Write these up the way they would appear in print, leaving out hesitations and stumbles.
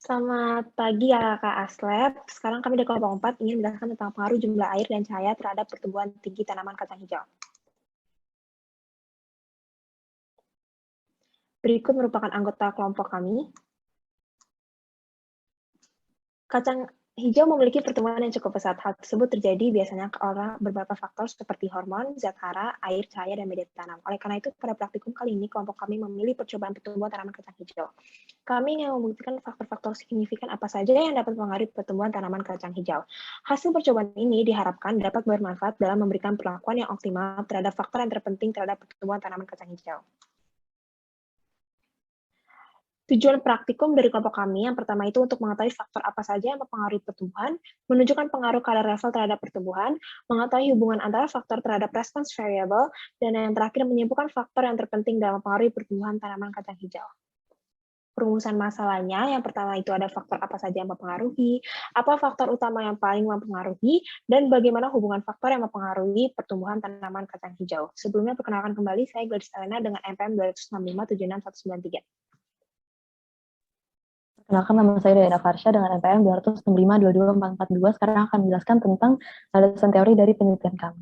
Selamat pagi ya Kak Aslep. Sekarang kami di kelompok 4 ingin menjelaskan tentang pengaruh jumlah air dan cahaya terhadap pertumbuhan tinggi tanaman kacang hijau. Berikut merupakan anggota kelompok kami. Kacang hijau memiliki pertumbuhan yang cukup pesat. Hal tersebut terjadi biasanya karena beberapa faktor seperti hormon, zat hara, air, cahaya, dan media tanam. Oleh karena itu, pada praktikum kali ini, kelompok kami memilih percobaan pertumbuhan tanaman kacang hijau. Kami ingin membuktikan faktor-faktor signifikan apa saja yang dapat mempengaruhi pertumbuhan tanaman kacang hijau. Hasil percobaan ini diharapkan dapat bermanfaat dalam memberikan perlakuan yang optimal terhadap faktor yang terpenting terhadap pertumbuhan tanaman kacang hijau. Tujuan praktikum dari kelompok kami yang pertama itu untuk mengetahui faktor apa saja yang mempengaruhi pertumbuhan, menunjukkan pengaruh kadar level terhadap pertumbuhan, mengetahui hubungan antara faktor terhadap response variable, dan yang terakhir menyimpulkan faktor yang terpenting dalam mempengaruhi pertumbuhan tanaman kacang hijau. Perumusan masalahnya, yang pertama itu ada faktor apa saja yang mempengaruhi, apa faktor utama yang paling mempengaruhi, dan bagaimana hubungan faktor yang mempengaruhi pertumbuhan tanaman kacang hijau. Sebelumnya, perkenalkan kembali, saya Gladys Elena dengan NPM 265 76193. Perkenalkan, nama saya Diana Farsha dengan NPM 265 22442. Sekarang akan menjelaskan tentang landasan teori dari penelitian kami.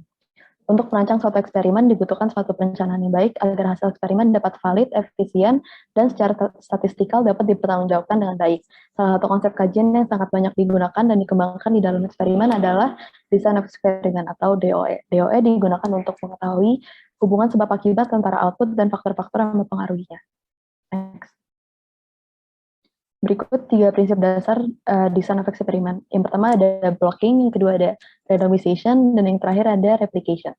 Untuk merancang suatu eksperimen dibutuhkan suatu perencanaan yang baik agar hasil eksperimen dapat valid, efisien, dan secara statistikal dapat dipertanggungjawabkan dengan baik. Salah satu konsep kajian yang sangat banyak digunakan dan dikembangkan di dalam eksperimen adalah design of eksperimen atau DOE. DOE digunakan untuk mengetahui hubungan sebab akibat antara output dan faktor-faktor yang mempengaruhinya. Next. Berikut 3 prinsip dasar design of eksperimen. Yang pertama ada blocking, yang kedua ada randomization, dan yang terakhir ada replication.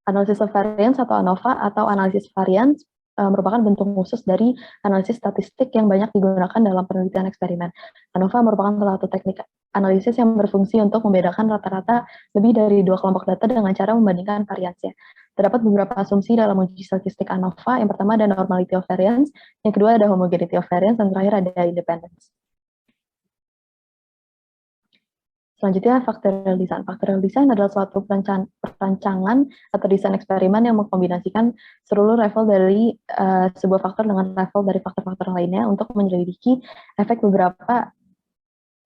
Analisis of variance atau ANOVA atau analisis variance merupakan bentuk khusus dari analisis statistik yang banyak digunakan dalam penelitian eksperimen. ANOVA merupakan salah satu teknik analisis yang berfungsi untuk membedakan rata-rata lebih dari 2 kelompok data dengan cara membandingkan variansnya. Terdapat beberapa asumsi dalam uji statistik ANOVA. Yang pertama ada normality of variance, yang kedua ada homogeneity of variance, dan terakhir ada independence. Selanjutnya, factorial design. Factorial design adalah suatu perancangan atau desain eksperimen yang mengkombinasikan seluruh level dari sebuah faktor dengan level dari faktor-faktor lainnya untuk menyelidiki efek beberapa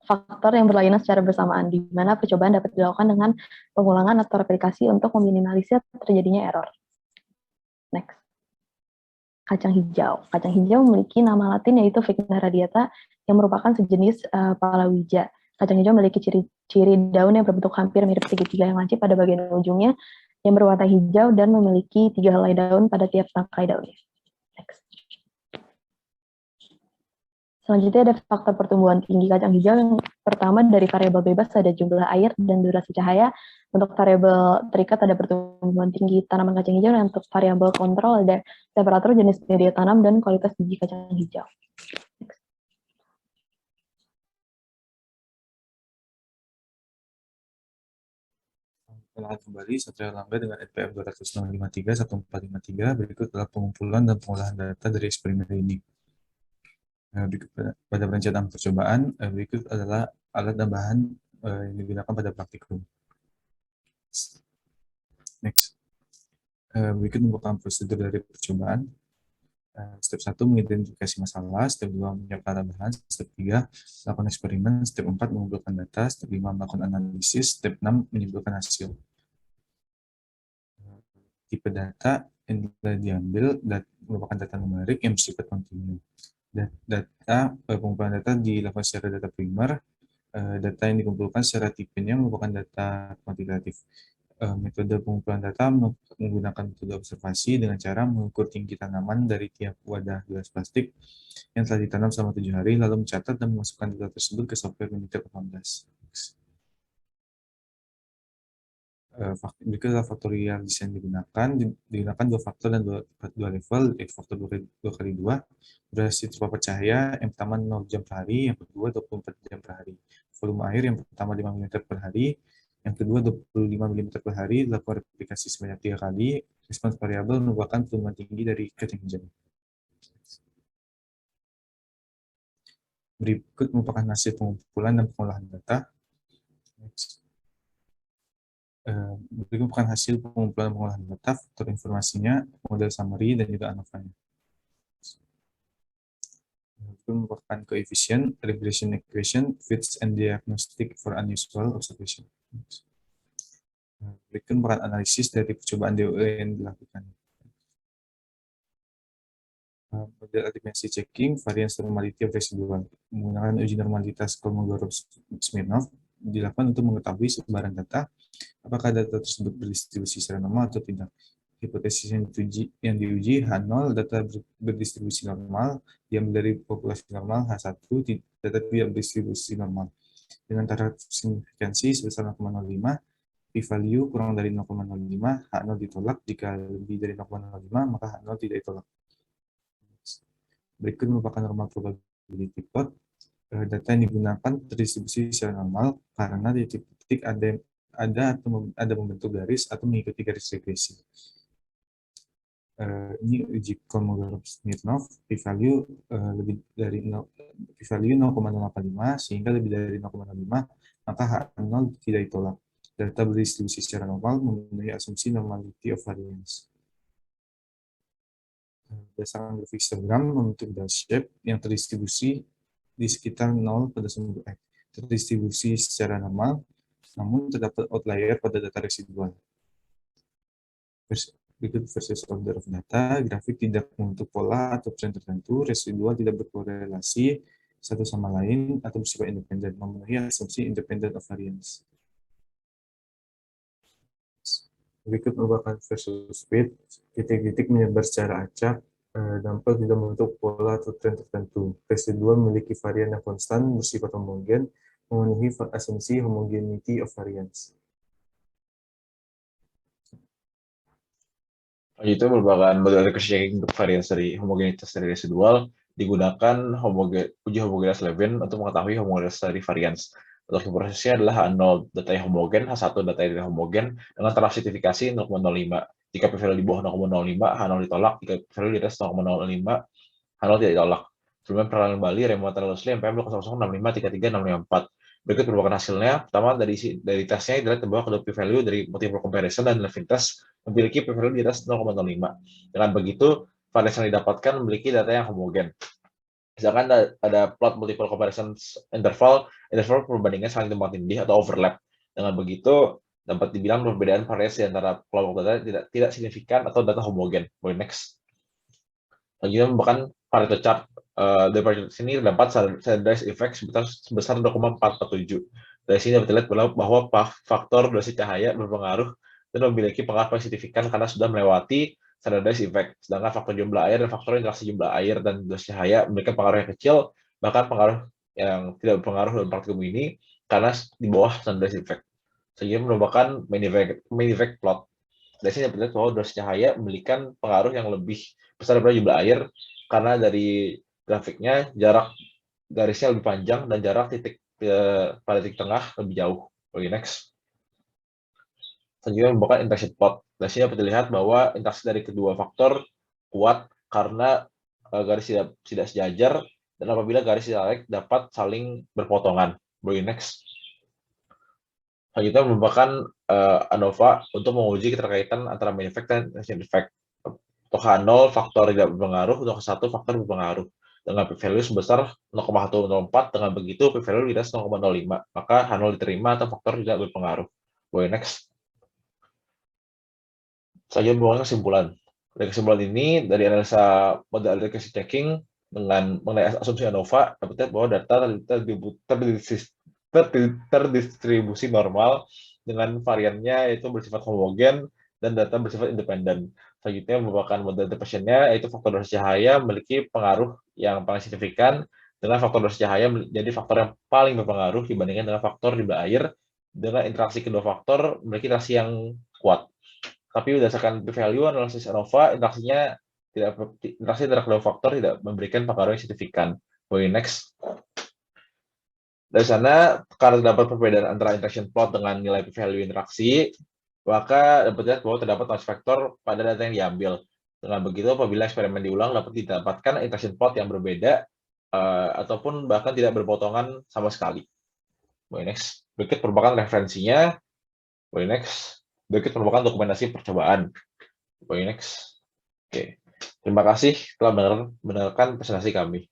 faktor yang berlainan secara bersamaan, di mana percobaan dapat dilakukan dengan pengulangan atau replikasi untuk meminimalisir terjadinya error. Next. Kacang hijau. Kacang hijau memiliki nama latin yaitu Vigna radiata yang merupakan sejenis palawija. Kacang hijau memiliki ciri daun yang berbentuk hampir mirip segitiga yang lancip pada bagian ujungnya yang berwarna hijau dan memiliki 3 helai daun pada tiap tangkai daunnya. Next. Selanjutnya ada faktor pertumbuhan tinggi kacang hijau. Yang pertama dari variabel bebas ada jumlah air dan durasi cahaya. Untuk variabel terikat ada pertumbuhan tinggi tanaman kacang hijau, dan untuk variabel kontrol ada temperatur, jenis media tanam, dan kualitas biji kacang hijau. Selamat kembali, Satria Langga dengan NPM 265 1453. Berikut adalah pengumpulan dan pengolahan data dari eksperimen ini. Pada perencanaan percobaan, berikut adalah alat dan bahan yang digunakan pada praktikum. Next. Berikut merupakan prosedur dari percobaan. Step 1, mengidentifikasi masalah. Step 2, menyiapkan bahan. Step 3, melakukan eksperimen. Step 4, mengumpulkan data. Step 5, melakukan analisis. Step 6, menyimpulkan hasil. Tipe data yang diambil merupakan data numerik yang bersifat kontinu. Data pengumpulan data dilakukan secara data primer. Data yang dikumpulkan secara tipenya merupakan data kuantitatif. Metode pengumpulan data menggunakan metode observasi dengan cara mengukur tinggi tanaman dari tiap wadah gelas plastik yang telah ditanam selama 7 hari, lalu mencatat dan memasukkan data tersebut ke software Minitab 18. Berikut adalah faktorial desain digunakan 2 faktor dan 2 level, yaitu faktor 2 kali 2, durasi terpapar cahaya, yang pertama 0 jam per hari, yang kedua 24 jam per hari. Volume air yang pertama 5 mm per hari, yang kedua 25 mm per hari, dilakukan replikasi sebanyak 3 kali. Respons variabel merupakan volume tinggi dari kacang hijau. Berikut merupakan hasil pengumpulan dan pengolahan data. Berikut merupakan hasil pengumpulan pengolahan data, faktor informasinya, model summary, dan juga ANOVA-nya. Itu merupakan coefficient, regression equation, fits and diagnostic for unusual observation. Berikut merupakan analisis dari percobaan DOE yang dilakukan. Model dimensi checking, variance normality of residual. Menggunakan uji normalitas Kolmogorov-Smirnov dilakukan untuk mengetahui sebaran data, apakah data tersebut berdistribusi secara normal atau tidak. Hipotesis yang diuji H0, data berdistribusi normal, diambil dari populasi normal, H1, data tidak berdistribusi normal. Dengan taraf signifikansi sebesar 0,05, p-value kurang dari 0,05, H0 ditolak, jika lebih dari 0,05, maka H0 tidak ditolak. Berikut merupakan normal probability plot. Data yang digunakan terdistribusi secara normal karena di titik-titik ada membentuk garis atau mengikuti garis regresi. Ini uji Kolmogorov-Smirnov, p-value lebih dari p-value 0,085 sehingga lebih dari 0,05, maka H0 tidak ditolak. Data berdistribusi secara normal memenuhi asumsi normality of variance. Berdasarkan grafik histogram membentuk bell shape yang terdistribusi di sekitar 0 pada sumber X. Terdistribusi secara normal, namun terdapat outlier pada data residual. Berikut versus order of data, grafik tidak membentuk pola atau tren tertentu, residual tidak berkorelasi satu sama lain atau bersifat independen, memenuhi asumsi independent of variance. Berikut merupakan versus fit, titik-titik menyebar secara acak, dampak tidak membentuk pola atau tren tertentu. Residual memiliki varian yang konstan, bersifat homogen, memenuhi asumsi homogeneity of variance. Itu merupakan model checking untuk variance dari homogenitas dari residual, digunakan uji homogenetas Levin untuk mengetahui homogenitas dari variance. Untuk prosesnya adalah H0 data yang homogen, H1 data yang tidak homogen, dengan taraf signifikasi 0,05. Jika p-value di bawah 0,05, H0 ditolak. Jika p-value di atas 0,05, H0 tidak ditolak. Sebelumnya peralihan kembali, remote loosely, MPM 0,0653364. Berikut merupakan hasilnya. Pertama, dari tesnya dilihat bahwa kedua p-value dari multiple comparison dan Levin test memiliki p-value di atas 0,05. Dengan begitu, variance yang didapatkan memiliki data yang homogen. Misalkan ada plot multiple comparison interval perbandingan saling tumpang tindih atau overlap. Dengan begitu, dapat dibilang perbedaan variasi antara kelompok data tidak signifikan atau data homogen. Boleh next. Selanjutnya merupakan Pareto chart. Dari Pareto sini terdapat standardized effect sebesar 0,447. Dari sini dapat dilihat bahwa faktor durasi cahaya berpengaruh dan memiliki pengaruh paling signifikan karena sudah melewati standardized effect. Sedangkan faktor jumlah air dan faktor interaksi jumlah air dan durasi cahaya memberikan pengaruh yang kecil, bahkan pengaruh yang tidak berpengaruh dalam praktikum ini karena di bawah standardized effect. Sehingga merupakan main effect plot. Dari sini dapat dilihat bahwa durasi cahaya memberikan pengaruh yang lebih besar daripada jumlah air karena dari grafiknya jarak garisnya lebih panjang dan jarak pada titik tengah lebih jauh. Oke, next. Selanjutnya merupakan interaction plot. Dari sini dapat dilihat bahwa interaksi dari kedua faktor kuat karena garis tidak sejajar dan apabila garis direct dapat saling berpotongan. Boleh next. Selanjutnya merupakan ANOVA untuk menguji keterkaitan antara main effect dan interaction effect. Untuk H0 faktor tidak berpengaruh, untuk H1 faktor berpengaruh. Dengan p-value sebesar 0,104, dengan begitu p-value di atas 0,05, maka H0 diterima atau faktor tidak berpengaruh. Boleh next. Saya membuat kesimpulan. Dari kesimpulan ini, dari analisa model aggregation checking dengan mengenai asumsi ANOVA, dapat dilihat bahwa data terdistribusi normal dengan variannya yaitu bersifat homogen dan data bersifat independen. Selanjutnya merupakan model interpretation-nya yaitu faktor durasi cahaya memiliki pengaruh yang paling signifikan dengan faktor durasi cahaya menjadi faktor yang paling berpengaruh dibandingkan dengan faktor jumlah air. Dengan interaksi kedua faktor memiliki interaksi yang kuat. Tapi berdasarkan p-value analisis ANOVA, interaksi antara kedua faktor tidak memberikan pengaruh yang signifikan. Boleh next. Dari sana, karena terdapat perbedaan antara interaction plot dengan nilai p-value interaksi, maka dapat dilihat bahwa terdapat noise factor pada data yang diambil. Dengan begitu, apabila eksperimen diulang, dapat didapatkan interaction plot yang berbeda, ataupun bahkan tidak berpotongan sama sekali. Boleh next. Berikut merupakan referensinya. Boleh next. Berikut merupakan dokumentasi percobaan. Boleh next. Oke. Terima kasih telah mendengarkan presentasi kami.